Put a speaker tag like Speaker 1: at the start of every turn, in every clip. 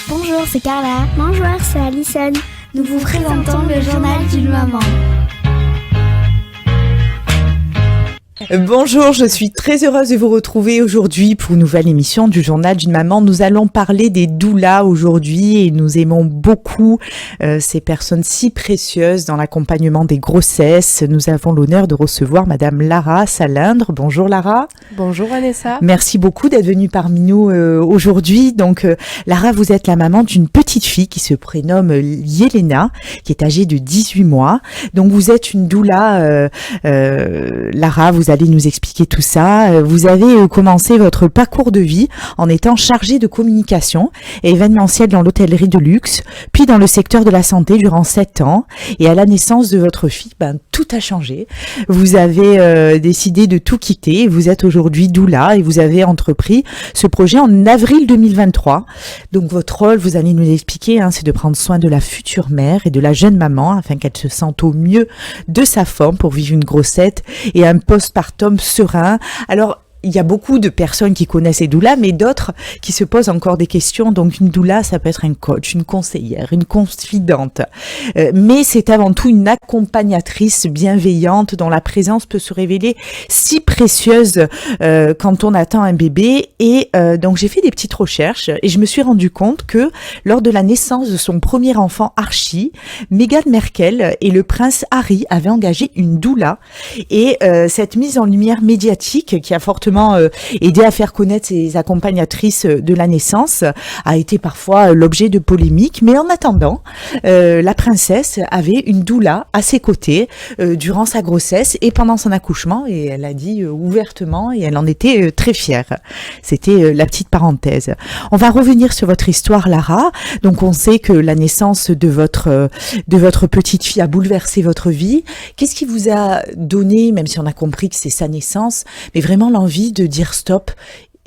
Speaker 1: Bonjour, c'est Carla.
Speaker 2: Bonjour, c'est Alison.
Speaker 1: Nous vous présentons le journal d'une maman.
Speaker 3: Bonjour, je suis très heureuse de vous retrouver aujourd'hui pour une nouvelle émission du journal d'une maman. Nous allons parler des doulas aujourd'hui et nous aimons beaucoup ces personnes si précieuses dans l'accompagnement des grossesses. Nous avons l'honneur de recevoir Madame Lara Salindre. Bonjour Lara.
Speaker 4: Bonjour Vanessa.
Speaker 3: Merci beaucoup d'être venue parmi nous aujourd'hui. Donc Lara, vous êtes la maman d'une petite fille qui se prénomme Yelena, qui est âgée de 18 mois. Donc vous êtes une doula, Lara, vous allez nous expliquer tout ça. Vous avez commencé votre parcours de vie en étant chargée de communication et événementielle dans l'hôtellerie de luxe, puis dans le secteur de la santé durant 7 ans. Et à la naissance de votre fille, tout a changé. Vous avez décidé de tout quitter. Vous êtes aujourd'hui doula et vous avez entrepris ce projet en avril 2023. Donc votre rôle, vous allez nous l'expliquer, c'est de prendre soin de la future mère et de la jeune maman afin qu'elle se sente au mieux de sa forme pour vivre une grossesse et un postpartum serein. Alors, il y a beaucoup de personnes qui connaissent les doulas, mais d'autres qui se posent encore des questions. Donc, une doula, ça peut être un coach, une conseillère, une confidente. Mais c'est avant tout une accompagnatrice bienveillante dont la présence peut se révéler si précieuse quand on attend un bébé. Et donc, j'ai fait des petites recherches et je me suis rendu compte que lors de la naissance de son premier enfant Archie, Meghan Markle et le prince Harry avaient engagé une doula. Et cette mise en lumière médiatique qui a fortement aidé à faire connaître ces accompagnatrices de la naissance a été parfois l'objet de polémiques, mais en attendant, la princesse avait une doula à ses côtés durant sa grossesse et pendant son accouchement, et elle a dit ouvertement et elle en était très fière. C'était la petite parenthèse. On va revenir sur votre histoire, Lara. Donc on sait que la naissance de votre petite fille a bouleversé votre vie. Qu'est-ce qui vous a donné, même si on a compris que c'est sa naissance, mais vraiment l'envie de dire stop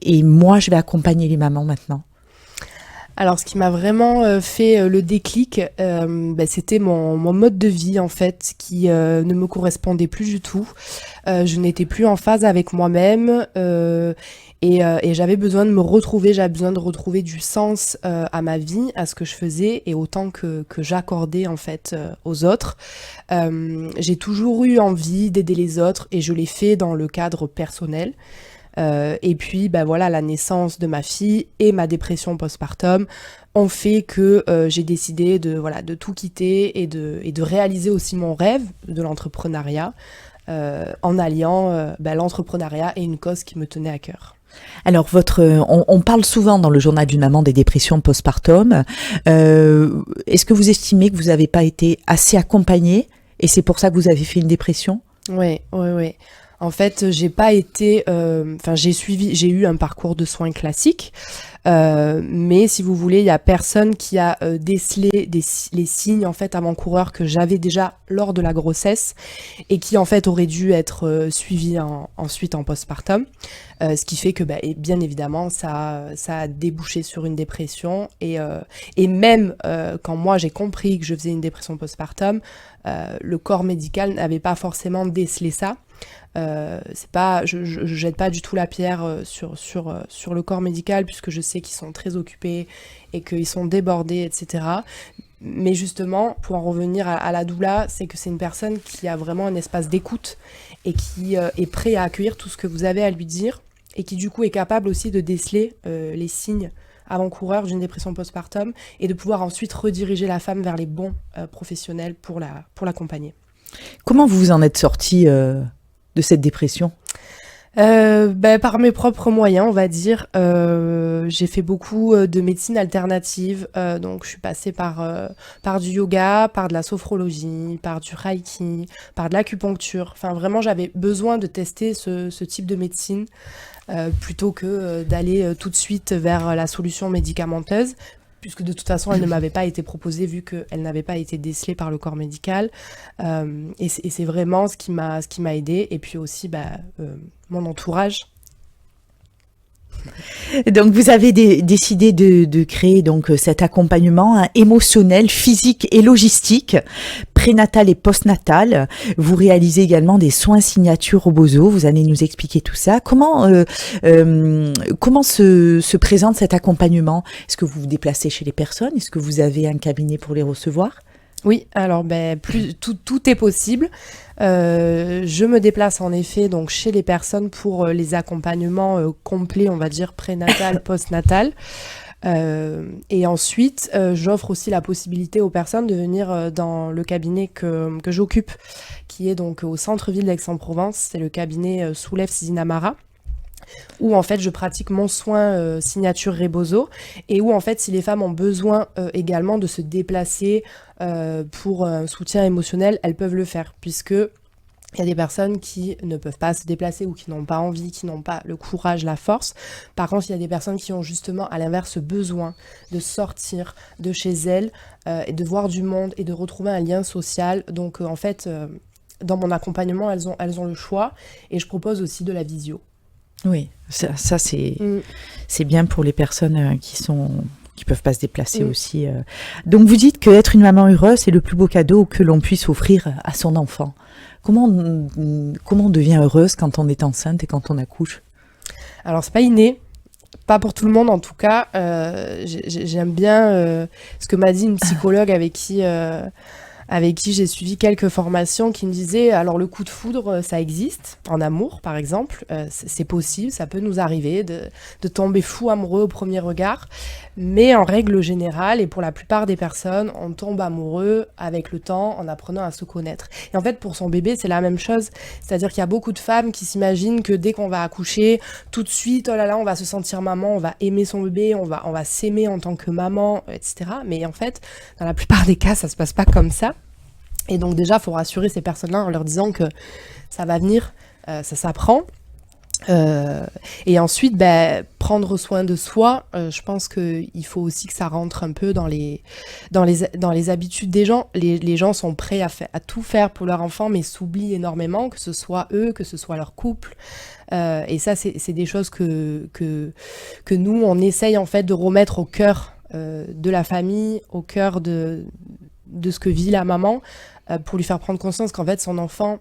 Speaker 3: et moi je vais accompagner les mamans maintenant?
Speaker 4: Alors ce qui m'a vraiment fait le déclic, c'était mon mode de vie en fait qui ne me correspondait plus du tout. Je n'étais plus en phase avec moi-même et j'avais besoin de me retrouver, j'avais besoin de retrouver du sens à ma vie, à ce que je faisais et autant que j'accordais en fait aux autres. J'ai toujours eu envie d'aider les autres et je l'ai fait dans le cadre personnel. Et puis la naissance de ma fille et ma dépression postpartum ont fait que j'ai décidé de tout quitter et de réaliser aussi mon rêve de l'entrepreneuriat en alliant l'entrepreneuriat et une cause qui me tenait à cœur.
Speaker 3: Alors, on parle souvent dans le journal d'une maman des dépressions postpartum. Est-ce que vous estimez que vous n'avez pas été assez accompagnée et c'est pour ça que vous avez fait une dépression?
Speaker 4: Oui. En fait, j'ai pas été, j'ai eu un parcours de soins classique, mais si vous voulez, il y a personne qui a décelé les signes en fait avant-coureurs que j'avais déjà lors de la grossesse et qui en fait auraient dû être suivis ensuite en postpartum. Ce qui fait que bien évidemment ça a débouché sur une dépression et même quand moi j'ai compris que je faisais une dépression postpartum, le corps médical n'avait pas forcément décelé ça. Je jette pas du tout la pierre sur le corps médical puisque je sais qu'ils sont très occupés et qu'ils sont débordés, etc. Mais justement, pour en revenir à la doula, c'est que c'est une personne qui a vraiment un espace d'écoute et qui est prêt à accueillir tout ce que vous avez à lui dire et qui du coup est capable aussi de déceler les signes avant-coureurs d'une dépression postpartum et de pouvoir ensuite rediriger la femme vers les bons professionnels pour l'accompagner.
Speaker 3: Comment vous vous en êtes sortie de cette dépression?
Speaker 4: Par mes propres moyens, on va dire. J'ai fait beaucoup de médecine alternative, donc je suis passée par du yoga, par de la sophrologie, par du reiki, par de l'acupuncture. Enfin, vraiment, j'avais besoin de tester ce type de médecine plutôt que d'aller tout de suite vers la solution médicamenteuse, puisque de toute façon, elle ne m'avait pas été proposée vu qu'elle n'avait pas été décelée par le corps médical. Et c'est vraiment ce qui m'a aidée. Et puis aussi, mon entourage.
Speaker 3: Donc, vous avez décidé de créer donc cet accompagnement émotionnel, physique et logistique prénatal et postnatal. Vous réalisez également des soins signature Rebozo. Vous allez nous expliquer tout ça. Comment se présente cet accompagnement? Est-ce que vous vous déplacez chez les personnes? Est-ce que vous avez un cabinet pour les recevoir?
Speaker 4: Oui, alors tout est possible. Je me déplace en effet donc chez les personnes pour les accompagnements complets, on va dire prénatal, postnatal. Et ensuite, j'offre aussi la possibilité aux personnes de venir dans le cabinet que j'occupe, qui est donc au centre-ville d'Aix-en-Provence. C'est le cabinet Soulève Sizinamara, où en fait je pratique mon soin signature Rebozo, et où en fait si les femmes ont besoin également de se déplacer pour un soutien émotionnel, elles peuvent le faire, puisque il y a des personnes qui ne peuvent pas se déplacer ou qui n'ont pas envie, qui n'ont pas le courage, la force. Par contre, il y a des personnes qui ont justement à l'inverse besoin de sortir de chez elles et de voir du monde et de retrouver un lien social. Donc en fait, dans mon accompagnement, elles ont le choix, et je propose aussi de la visio.
Speaker 3: Oui, ça c'est bien pour les personnes qui peuvent pas se déplacer aussi. Donc vous dites que être une maman heureuse, c'est le plus beau cadeau que l'on puisse offrir à son enfant. Comment on devient heureuse quand on est enceinte et quand on accouche?
Speaker 4: Alors c'est pas inné, pas pour tout le monde en tout cas. J'aime bien ce que m'a dit une psychologue avec qui j'ai suivi quelques formations, qui me disait, alors le coup de foudre, ça existe, en amour par exemple, c'est possible, ça peut nous arriver de tomber fou amoureux au premier regard, mais en règle générale, et pour la plupart des personnes, on tombe amoureux avec le temps, en apprenant à se connaître. Et en fait, pour son bébé, c'est la même chose, c'est-à-dire qu'il y a beaucoup de femmes qui s'imaginent que dès qu'on va accoucher, tout de suite, oh là là, on va se sentir maman, on va aimer son bébé, on va s'aimer en tant que maman, etc. Mais en fait, dans la plupart des cas, ça se passe pas comme ça. Et donc déjà, il faut rassurer ces personnes-là en leur disant que ça va venir, ça s'apprend. Et ensuite, prendre soin de soi, je pense qu'il faut aussi que ça rentre un peu dans les habitudes des gens. Les gens sont prêts à tout faire pour leur enfant, mais s'oublient énormément, que ce soit eux, que ce soit leur couple. Et ça, c'est des choses que nous, on essaye en fait de remettre au cœur de la famille, au cœur de ce que vit la maman, pour lui faire prendre conscience qu'en fait son enfant,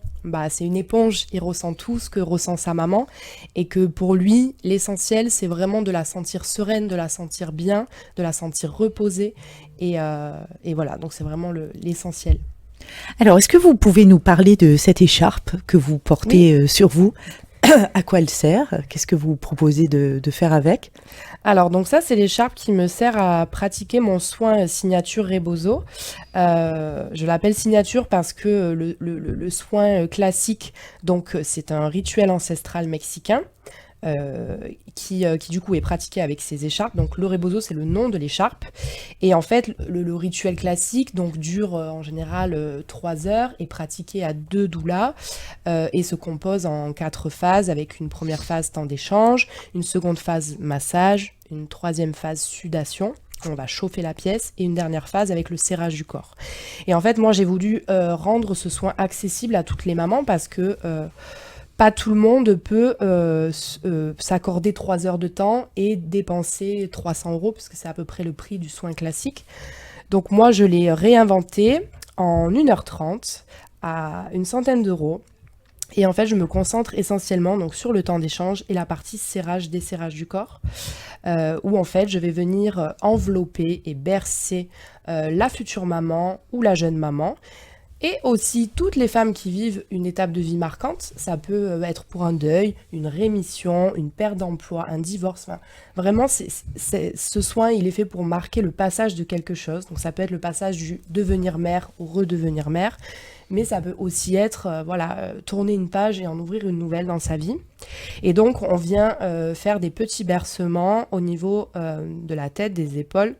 Speaker 4: c'est une éponge, il ressent tout ce que ressent sa maman, et que pour lui, l'essentiel, c'est vraiment de la sentir sereine, de la sentir bien, de la sentir reposée, et voilà, donc c'est vraiment l'essentiel.
Speaker 3: Alors, est-ce que vous pouvez nous parler de cette écharpe que vous portez sur vous? À quoi elle sert? Qu'est-ce que vous proposez de faire avec?
Speaker 4: Alors, donc ça, c'est l'écharpe qui me sert à pratiquer mon soin signature Rebozo. Je l'appelle signature parce que le soin classique, donc c'est un rituel ancestral mexicain. Qui du coup est pratiqué avec ces écharpes. Donc le Rebozo, c'est le nom de l'écharpe, et en fait le rituel classique donc dure en général 3 heures, est pratiqué à 2 doulas et se compose en 4 phases, avec une première phase temps d'échange, une seconde phase massage, une troisième phase sudation, on va chauffer la pièce, et une dernière phase avec le serrage du corps. Et en fait moi j'ai voulu rendre ce soin accessible à toutes les mamans, parce que pas tout le monde peut s'accorder 3 heures de temps et dépenser 300 €, puisque c'est à peu près le prix du soin classique. Donc moi, je l'ai réinventé en 1h30 à une centaine d'euros. Et en fait, je me concentre essentiellement donc, sur le temps d'échange et la partie serrage, desserrage du corps, où en fait, je vais venir envelopper et bercer la future maman ou la jeune maman. Et aussi toutes les femmes qui vivent une étape de vie marquante. Ça peut être pour un deuil, une rémission, une perte d'emploi, un divorce. Enfin, vraiment, ce soin, il est fait pour marquer le passage de quelque chose. Donc ça peut être le passage du devenir mère au redevenir mère. Mais ça peut aussi être tourner une page et en ouvrir une nouvelle dans sa vie. Et donc on vient faire des petits bercements au niveau de la tête, des épaules,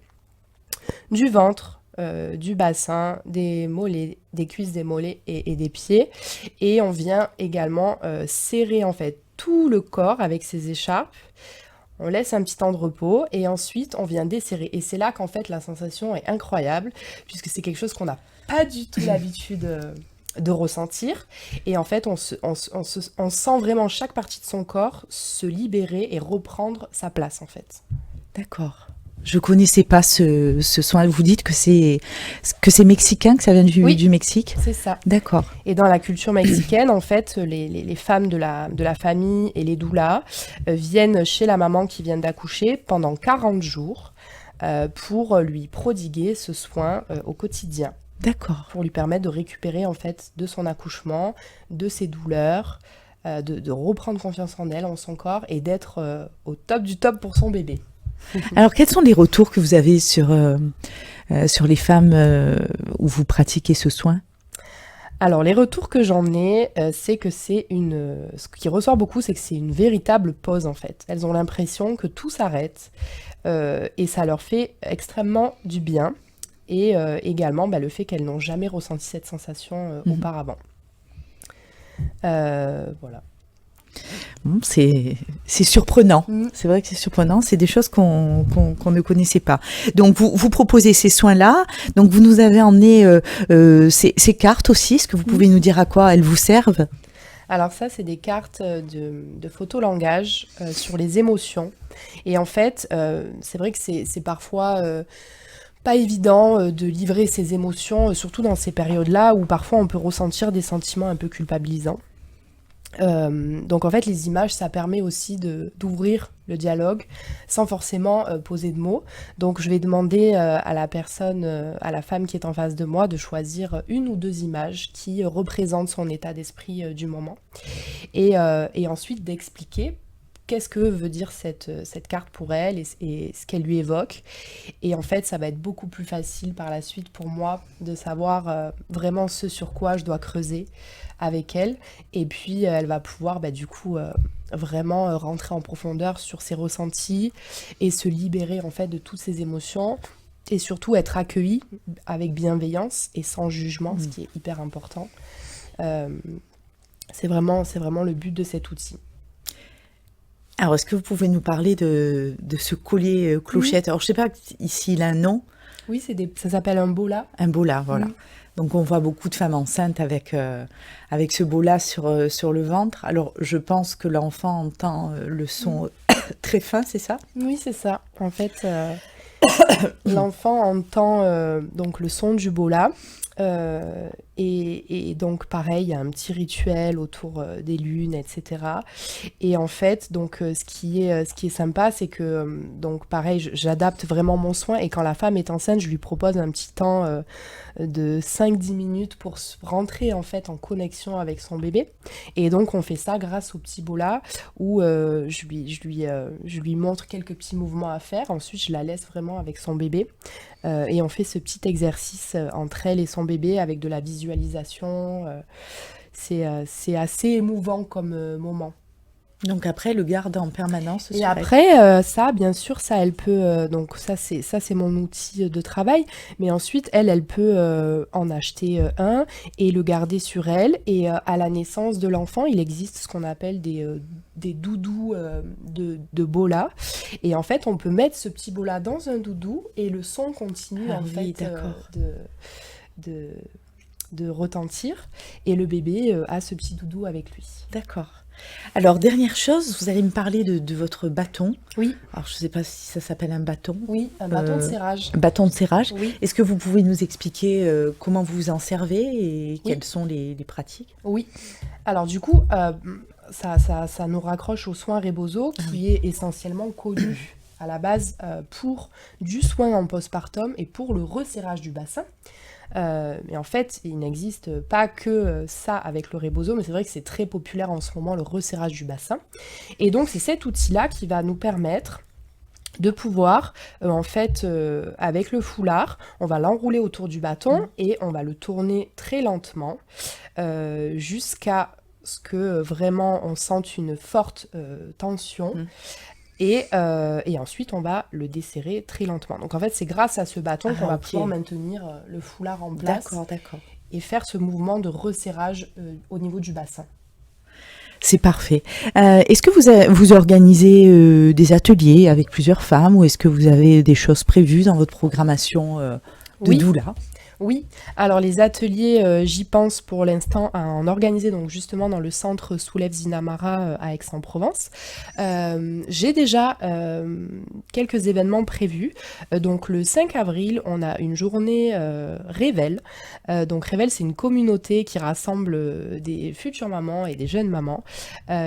Speaker 4: du ventre, du bassin, des mollets, des cuisses, des mollets et des pieds. Et on vient également serrer en fait tout le corps avec ces écharpes. On laisse un petit temps de repos et ensuite on vient desserrer. Et c'est là qu'en fait la sensation est incroyable, puisque c'est quelque chose qu'on n'a pas du tout l'habitude de ressentir. Et en fait on sent vraiment chaque partie de son corps se libérer et reprendre sa place en fait.
Speaker 3: D'accord. Je connaissais pas ce soin. Vous dites que c'est mexicain, que ça vient
Speaker 4: Oui.
Speaker 3: du Mexique.
Speaker 4: C'est ça.
Speaker 3: D'accord.
Speaker 4: Et dans la culture mexicaine, en fait, les femmes de la famille et les doulas viennent chez la maman qui vient d'accoucher pendant 40 jours pour lui prodiguer ce soin au quotidien,
Speaker 3: D'accord.
Speaker 4: pour lui permettre de récupérer en fait de son accouchement, de ses douleurs, de reprendre confiance en elle, en son corps et d'être au top du top pour son bébé.
Speaker 3: Alors, quels sont les retours que vous avez sur les femmes où vous pratiquez ce soin?
Speaker 4: Alors, les retours que j'en ai, c'est que ce qui ressort beaucoup, c'est que c'est une véritable pause, en fait. Elles ont l'impression que tout s'arrête et ça leur fait extrêmement du bien. Et également, le fait qu'elles n'ont jamais ressenti cette sensation auparavant. Voilà.
Speaker 3: Bon, c'est surprenant.
Speaker 4: Mm.
Speaker 3: C'est vrai que c'est surprenant. C'est des choses qu'on ne connaissait pas. Donc, vous proposez ces soins-là. Donc, vous nous avez emmené ces cartes aussi. Est-ce que vous pouvez nous dire à quoi elles vous servent?
Speaker 4: Alors ça, c'est des cartes de photolangage sur les émotions. Et en fait, c'est vrai que c'est parfois pas évident de livrer ses émotions, surtout dans ces périodes-là où parfois on peut ressentir des sentiments un peu culpabilisants. Donc en fait, les images, ça permet aussi d'ouvrir le dialogue sans forcément poser de mots. Donc je vais demander à la personne, à la femme qui est en face de moi, de choisir une ou deux images qui représentent son état d'esprit du moment. Et ensuite d'expliquer qu'est-ce que veut dire cette carte pour elle et ce qu'elle lui évoque. Et en fait, ça va être beaucoup plus facile par la suite pour moi de savoir vraiment ce sur quoi je dois creuser avec elle. Et puis, elle va pouvoir du coup vraiment rentrer en profondeur sur ses ressentis et se libérer en fait de toutes ses émotions et surtout être accueillie avec bienveillance et sans jugement, ce qui est hyper important. C'est vraiment le but de cet outil.
Speaker 3: Alors, est-ce que vous pouvez nous parler de ce collier clochette? Alors, je ne sais pas ici il a un nom.
Speaker 4: Oui, ça s'appelle un bola.
Speaker 3: Un bola, voilà. Donc, on voit beaucoup de femmes enceintes avec ce bola sur le ventre. Alors, je pense que l'enfant entend le son très fin, c'est ça?
Speaker 4: Oui, c'est ça. En fait, l'enfant entend donc le son du bola. Et donc pareil, il y a un petit rituel autour des lunes, etc. Et en fait, donc ce qui est sympa, c'est que donc pareil, j'adapte vraiment mon soin et quand la femme est enceinte, je lui propose un petit temps de 5-10 minutes pour rentrer en fait en connexion avec son bébé. Et donc on fait ça grâce au petit bola où je lui montre quelques petits mouvements à faire. Ensuite, je la laisse vraiment avec son bébé. Et on fait ce petit exercice entre elle et son bébé avec de la visualisation. C'est assez émouvant comme moment.
Speaker 3: Donc après, le garde en permanence.
Speaker 4: Et après, ça, bien sûr, ça, elle peut... donc ça, c'est mon outil de travail. Mais ensuite, elle peut en acheter un et le garder sur elle. Et à la naissance de l'enfant, il existe ce qu'on appelle des doudous de bola. Et en fait, on peut mettre ce petit bola dans un doudou et le son continue de retentir. Et le bébé a ce petit doudou avec lui.
Speaker 3: D'accord. Alors, dernière chose, vous allez me parler de votre bâton.
Speaker 4: Oui.
Speaker 3: Alors, je ne sais pas si ça s'appelle un bâton.
Speaker 4: Oui, un bâton de serrage.
Speaker 3: Un bâton de serrage.
Speaker 4: Oui.
Speaker 3: Est-ce que vous pouvez nous expliquer comment vous vous en servez et quelles sont les pratiques?
Speaker 4: Oui. Alors, du coup, ça nous raccroche au soin Rebozo, qui est essentiellement connu à la base pour du soin en postpartum et pour le resserrage du bassin. Mais en fait, il n'existe pas que ça avec le Rebozo, mais c'est vrai que c'est très populaire en ce moment, le resserrage du bassin. Et donc, c'est cet outil-là qui va nous permettre de pouvoir, en fait, avec le foulard, on va l'enrouler autour du bâton et on va le tourner très lentement jusqu'à ce que vraiment on sente une forte tension. Et ensuite, on va le desserrer très lentement. Donc, en fait, c'est grâce à ce bâton qu'on va pouvoir maintenir le foulard en place.
Speaker 3: D'accord.
Speaker 4: Et faire ce mouvement de resserrage au niveau du bassin.
Speaker 3: C'est parfait. Est-ce que vous organisez des ateliers avec plusieurs femmes ou est-ce que vous avez des choses prévues dans votre programmation de doula?
Speaker 4: Oui, alors les ateliers, j'y pense pour l'instant à en organiser donc justement dans le centre Soulève Zinamara à Aix-en-Provence. J'ai déjà quelques événements prévus. Donc le 5 avril, on a une journée Révèle. Donc Révèle, c'est une communauté qui rassemble des futures mamans et des jeunes mamans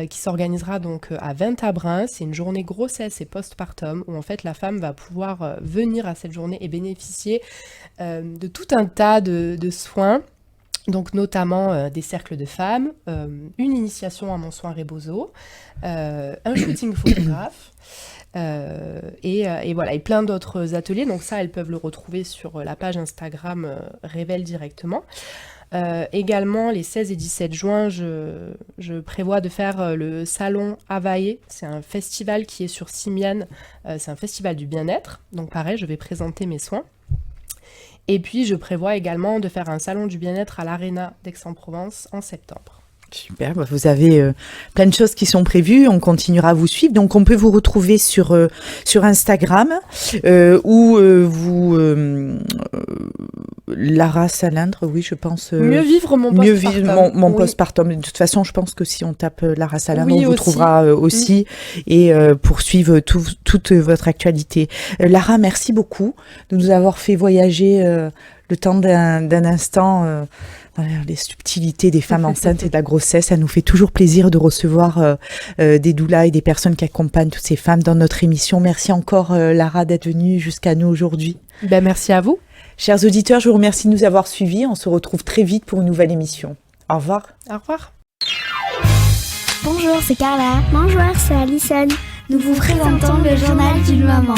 Speaker 4: qui s'organisera donc à Vintabrin. C'est une journée grossesse et postpartum où en fait la femme va pouvoir venir à cette journée et bénéficier de tout un tas de soins, donc notamment des cercles de femmes, une initiation à mon soin Rebozo, un shooting photographe, et voilà, et plein d'autres ateliers. Donc ça, elles peuvent le retrouver sur la page Instagram Révèle directement. Également, les 16 et 17 juin, je prévois de faire le salon Havaïe. C'est un festival qui est sur Simiane. C'est un festival du bien-être. Donc pareil, je vais présenter mes soins. Et puis, je prévois également de faire un salon du bien-être à l'Arena d'Aix-en-Provence en septembre.
Speaker 3: Super, vous avez plein de choses qui sont prévues, on continuera à vous suivre. Donc on peut vous retrouver sur Instagram où Lara Salindre, oui je pense.
Speaker 4: Mieux vivre mon
Speaker 3: mieux
Speaker 4: postpartum.
Speaker 3: vivre mon
Speaker 4: Oui.
Speaker 3: postpartum. De toute façon, je pense que si on tape Lara Salindre,
Speaker 4: Oui,
Speaker 3: on vous
Speaker 4: aussi.
Speaker 3: trouvera aussi et poursuivre toute votre actualité. Lara, merci beaucoup de nous avoir fait voyager le temps d'un instant dans les subtilités des femmes enceintes et de la grossesse. Ça nous fait toujours plaisir de recevoir des doulas et des personnes qui accompagnent toutes ces femmes dans notre émission. Merci encore Lara d'être venue jusqu'à nous aujourd'hui.
Speaker 4: Ben, merci à vous.
Speaker 3: Chers auditeurs, je vous remercie de nous avoir suivis. On se retrouve très vite pour une nouvelle émission. Au revoir.
Speaker 4: Au revoir.
Speaker 1: Bonjour, c'est Carla.
Speaker 2: Bonjour, c'est Alison.
Speaker 1: Nous vous présentons le journal d'une maman.